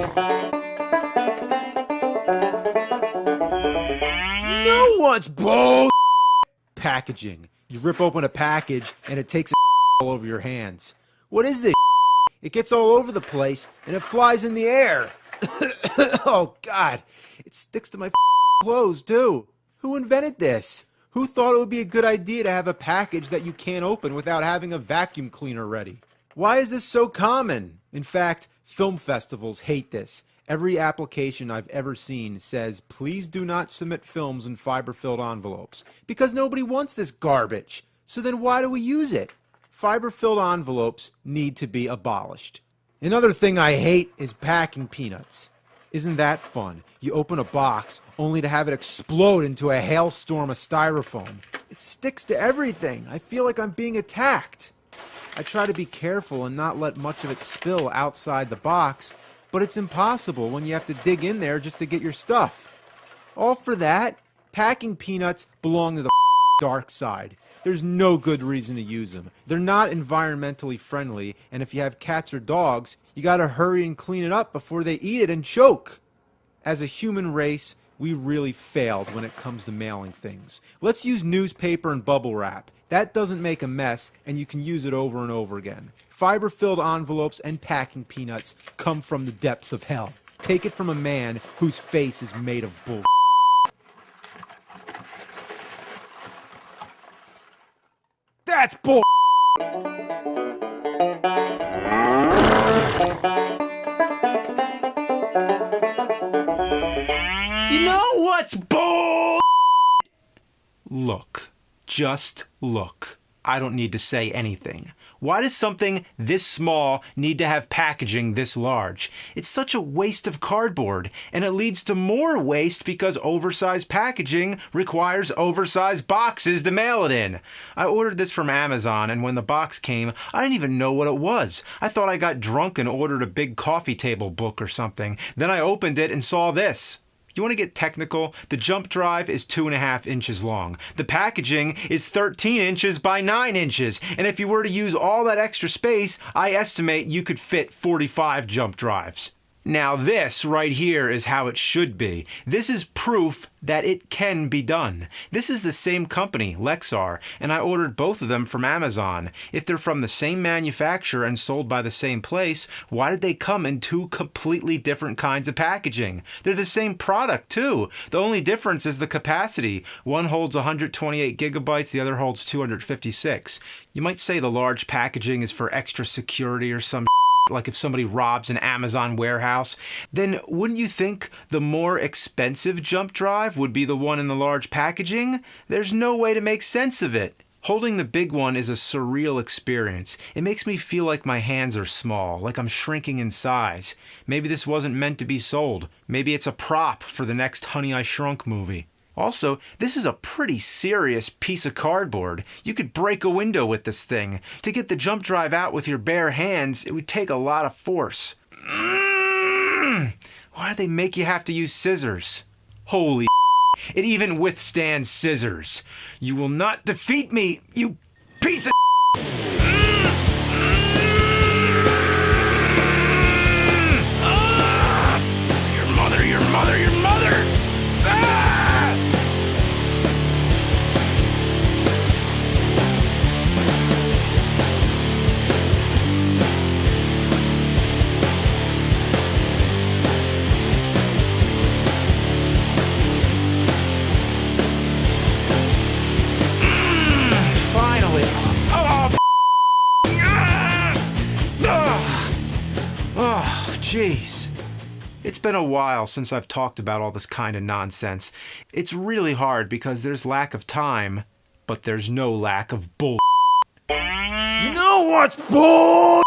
You know what's bull? Packaging. You rip open a package and it takes all over your hands. What is this? It gets all over the place and it flies in the air. Oh God, it sticks to my clothes too. Who invented this? Who thought it would be a good idea to have a package that you can't open without having a vacuum cleaner ready? Why is this so common? In fact, film festivals hate this. Every application I've ever seen says, please do not submit films in fiber-filled envelopes, because nobody wants this garbage. So then why do we use it? Fiber-filled envelopes need to be abolished. Another thing I hate is packing peanuts. Isn't that fun? You open a box only to have it explode into a hailstorm of styrofoam. It sticks to everything. I feel like I'm being attacked. I try to be careful and not let much of it spill outside the box, but it's impossible when you have to dig in there just to get your stuff. All for that? Packing peanuts belong to the dark side. There's no good reason to use them. They're not environmentally friendly, and if you have cats or dogs, you gotta hurry and clean it up before they eat it and choke. As a human race, we really failed when it comes to mailing things. Let's use newspaper and bubble wrap. That doesn't make a mess, and you can use it over and over again. Fiber-filled envelopes and packing peanuts come from the depths of hell. Take it from a man whose face is made of bull. That's bull. You know what's bull? Look. Just look. I don't need to say anything. Why does something this small need to have packaging this large? It's such a waste of cardboard, and it leads to more waste because oversized packaging requires oversized boxes to mail it in. I ordered this from Amazon, and when the box came, I didn't even know what it was. I thought I got drunk and ordered a big coffee table book or something. Then I opened it and saw this. You want to get technical? The jump drive is 2.5 inches long. The packaging is 13 inches by 9 inches. And if you were to use all that extra space, I estimate you could fit 45 jump drives. Now this right here is how it should be. This is proof that it can be done. This is the same company, Lexar, and I ordered both of them from Amazon. If they're from the same manufacturer and sold by the same place, why did they come in two completely different kinds of packaging? They're the same product too. The only difference is the capacity. One holds 128 gigabytes, the other holds 256. You might say the large packaging is for extra security or some like if somebody robs an Amazon warehouse, then wouldn't you think the more expensive jump drive would be the one in the large packaging? There's no way to make sense of it. Holding the big one is a surreal experience. It makes me feel like my hands are small, like I'm shrinking in size. Maybe this wasn't meant to be sold. Maybe it's a prop for the next Honey, I Shrunk movie. Also, this is a pretty serious piece of cardboard. You could break a window with this thing. To get the jump drive out with your bare hands, it would take a lot of force. Why do they make you have to use scissors? Holy it even withstands scissors. You will not defeat me, you piece of Your mother! Ah! Finally! Oh, jeez. It's been a while since I've talked about all this kind of nonsense. It's really hard because there's lack of time, but there's no lack of bull. You know what's bull?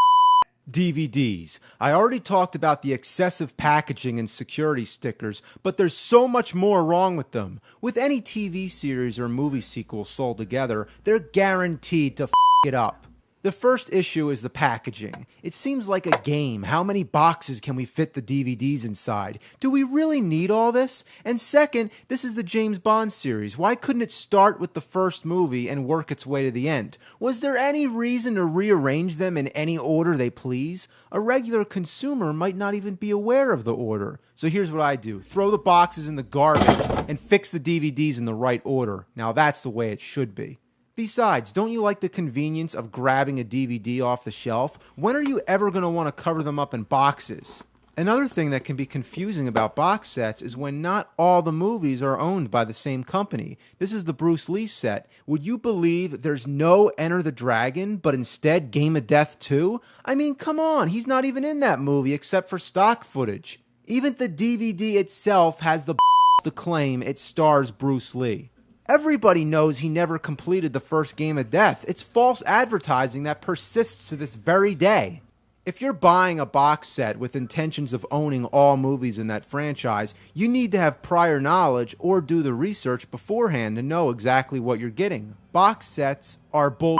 DVDs. I already talked about the excessive packaging and security stickers, but there's so much more wrong with them. With any TV series or movie sequel sold together, they're guaranteed to f it up. The first issue is the packaging. It seems like a game. How many boxes can we fit the DVDs inside? Do we really need all this? And second, this is the James Bond series. Why couldn't it start with the first movie and work its way to the end? Was there any reason to rearrange them in any order they please? A regular consumer might not even be aware of the order. So here's what I do. Throw the boxes in the garbage and fix the DVDs in the right order. Now that's the way it should be. Besides, don't you like the convenience of grabbing a DVD off the shelf? When are you ever going to want to cover them up in boxes? Another thing that can be confusing about box sets is when not all the movies are owned by the same company. This is the Bruce Lee set. Would you believe there's no Enter the Dragon, but instead Game of Death 2? I mean, come on, he's not even in that movie except for stock footage. Even the DVD itself has the to claim it stars Bruce Lee. Everybody knows he never completed the first Game of Death. It's false advertising that persists to this very day. If you're buying a box set with intentions of owning all movies in that franchise, you need to have prior knowledge or do the research beforehand to know exactly what you're getting. Box sets are bull.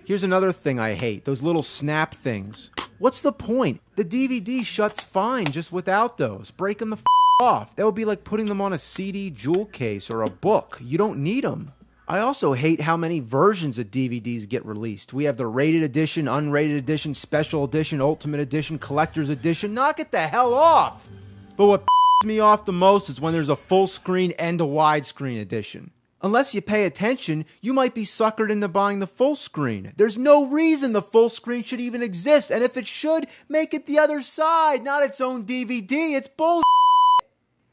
Here's another thing I hate, those little snap things. What's the point? The DVD shuts fine just without those. Break them the off. That would be like putting them on a CD jewel case or a book. You don't need them. I also hate how many versions of DVDs get released. We have the rated edition, unrated edition, special edition, ultimate edition, collector's edition. Knock it the hell off! But what pisses me off the most is when there's a full screen and a widescreen edition. Unless you pay attention, you might be suckered into buying the full screen. There's no reason the full screen should even exist, and if it should, make it the other side, not its own DVD. It's bull.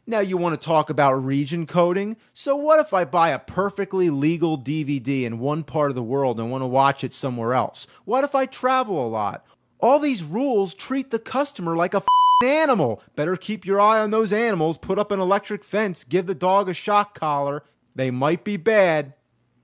Now you want to talk about region coding? So what if I buy a perfectly legal DVD in one part of the world and want to watch it somewhere else? What if I travel a lot? All these rules treat the customer like a animal. Better keep your eye on those animals, put up an electric fence, give the dog a shock collar. They might be bad.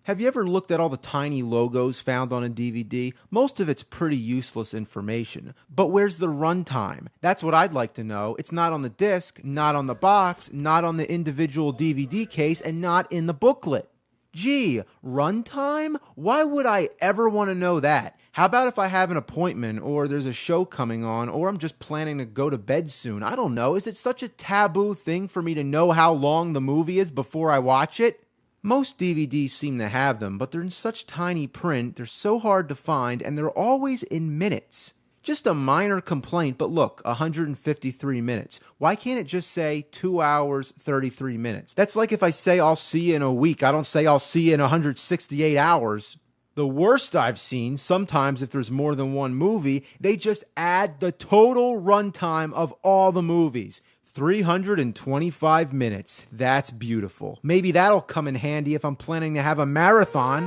Have you ever looked at all the tiny logos found on a DVD? Most of it's pretty useless information. But where's the runtime? That's what I'd like to know. It's not on the disc, not on the box, not on the individual DVD case, and not in the booklet. Gee, runtime? Why would I ever want to know that? How about if I have an appointment, or there's a show coming on, or I'm just planning to go to bed soon? I don't know. Is it such a taboo thing for me to know how long the movie is before I watch it? Most DVDs seem to have them, but they're in such tiny print, they're so hard to find, and they're always in minutes. Just a minor complaint, but look, 153 minutes. Why can't it just say 2 hours, 33 minutes? That's like if I say I'll see you in a week. I don't say I'll see you in 168 hours. The worst I've seen, sometimes if there's more than one movie, they just add the total runtime of all the movies. 325 minutes. That's beautiful. Maybe that'll come in handy if I'm planning to have a marathon.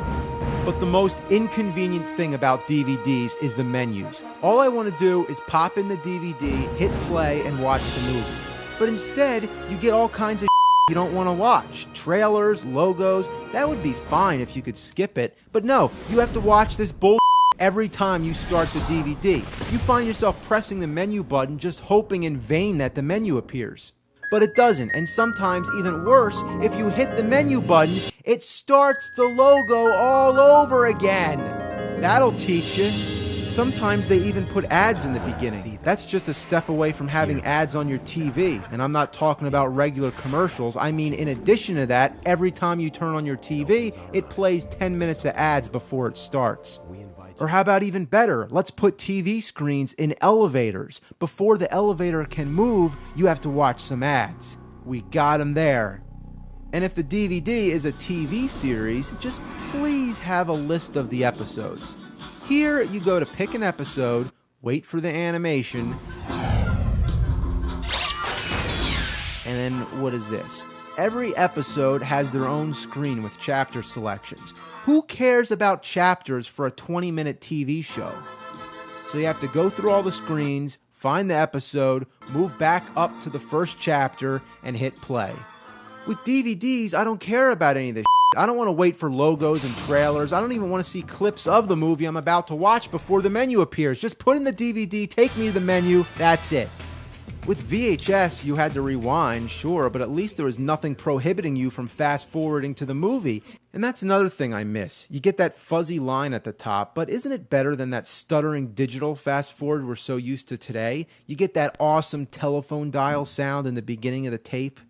But the most inconvenient thing about DVDs is the menus. All I want to do is pop in the DVD, hit play, and watch the movie. But instead, you get all kinds of you don't want to watch. Trailers, logos. That would be fine if you could skip it. But no, you have to watch this bull every time you start the DVD. You find yourself pressing the menu button just hoping in vain that the menu appears. But it doesn't, and sometimes even worse, if you hit the menu button, it starts the logo all over again. That'll teach you. Sometimes they even put ads in the beginning. That's just a step away from having ads on your TV. And I'm not talking about regular commercials. I mean, in addition to that, every time you turn on your TV, it plays 10 minutes of ads before it starts. Or how about even better? Let's put TV screens in elevators. Before the elevator can move, you have to watch some ads. We got them there. And if the DVD is a TV series, just please have a list of the episodes. Here, you go to pick an episode, wait for the animation, and then what is this? Every episode has their own screen with chapter selections. Who cares about chapters for a 20-minute TV show? So you have to go through all the screens, find the episode, move back up to the first chapter, and hit play. With DVDs, I don't care about any of this shit. I don't want to wait for logos and trailers. I don't even want to see clips of the movie I'm about to watch before the menu appears. Just put in the DVD, take me to the menu, that's it. With VHS, you had to rewind, sure, but at least there was nothing prohibiting you from fast-forwarding to the movie. And that's another thing I miss. You get that fuzzy line at the top, but isn't it better than that stuttering digital fast-forward we're so used to today? You get that awesome telephone dial sound in the beginning of the tape.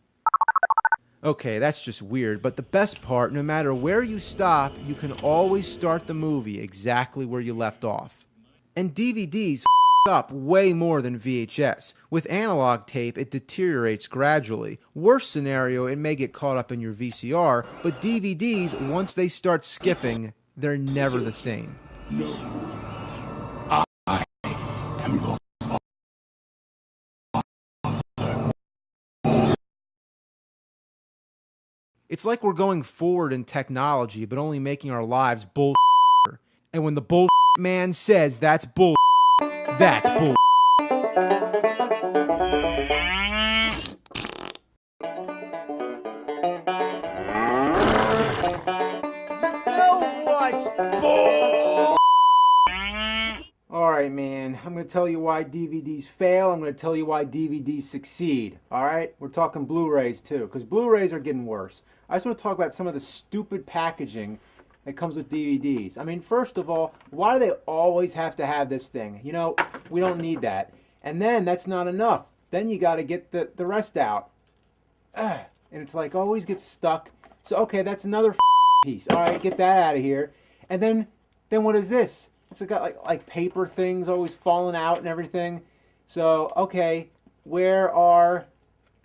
Okay, that's just weird, but the best part, no matter where you stop, you can always start the movie exactly where you left off. And DVDs up way more than VHS. With analog tape, it deteriorates gradually. Worst scenario, it may get caught up in your VCR, but DVDs, once they start skipping, they're never the same. No. I am your It's like we're going forward in technology, but only making our lives bull. And when the bull man says that's bull, that's bull. What's bull? Alright, man, I'm going to tell you why DVDs fail. I'm going to tell you why DVDs succeed. Alright? We're talking Blu-rays too, because Blu-rays are getting worse. I just want to talk about some of the stupid packaging that comes with DVDs. I mean, first of all, why do they always have to have this thing? You know, we don't need that. And then that's not enough. Then you got to get the rest out. And it's like always gets stuck. So, okay, that's another piece. All right, get that out of here. And then what is this? It's got like paper things always falling out and everything. So, okay, where are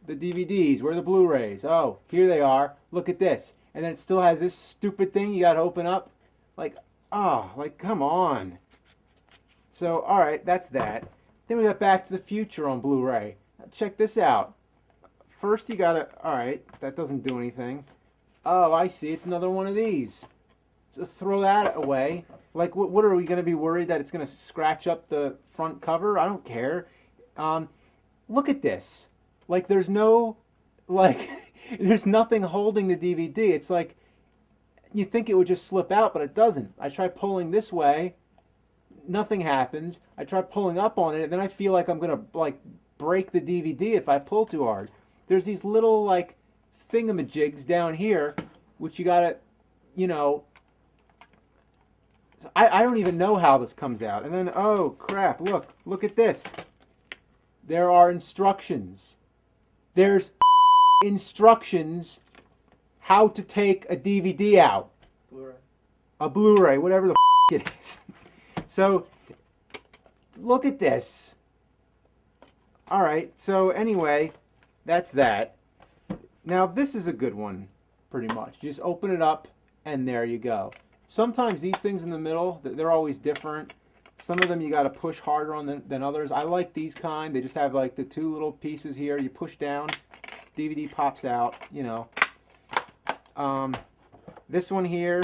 the DVDs? Where are the Blu-rays? Oh, here they are. Look at this. And then it still has this stupid thing you got to open up. Like, oh, like, come on. So, all right, that's that. Then we got Back to the Future on Blu-ray. Check this out. First you got to, all right, that doesn't do anything. Oh, I see. It's another one of these. So throw that away. Like, what are we going to be worried that it's going to scratch up the front cover? I don't care. Look at this. Like, there's no, like, there's nothing holding the DVD. It's like, you think it would just slip out, but it doesn't. I try pulling this way, nothing happens. I try pulling up on it, and then I feel like I'm going to, like, break the DVD if I pull too hard. There's these little, like, thingamajigs down here, which you got to, you know, I don't even know how this comes out. And then, oh, crap, look at this. There are instructions. There's instructions how to take a DVD out. Blu-ray. A Blu-ray, whatever the it is. So, look at this. All right, so anyway, that's that. Now, this is a good one, pretty much. You just open it up, and there you go. Sometimes these things in the middle, they're always different. Some of them you got to push harder on than others. I like these kind. They just have like the two little pieces here. You push down, DVD pops out, you know. This one here,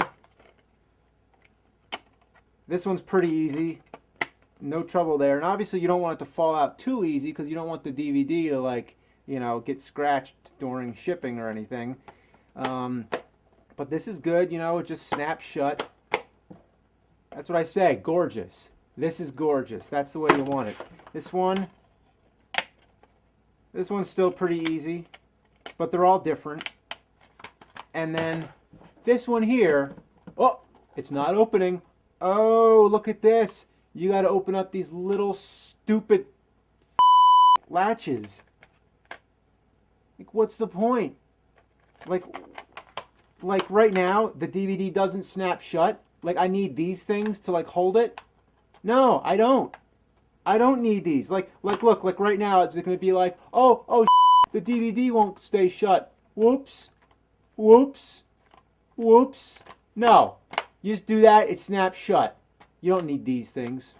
this one's pretty easy. No trouble there. And obviously you don't want it to fall out too easy because you don't want the DVD to, like, you know, get scratched during shipping or anything. But this is good, you know, it just snaps shut. That's what I say, gorgeous. This is gorgeous. That's the way you want it. This one's still pretty easy, but they're all different. And then this one here, oh, it's not opening. Oh, look at this. You got to open up these little stupid latches. Like, what's the point? Like right now, the DVD doesn't snap shut. Like, I need these things to, like, hold it. No, I don't. I don't need these. Like look, like right now, it's going to be like, oh, the DVD won't stay shut. Whoops. Whoops. Whoops. No. You just do that, it snaps shut. You don't need these things.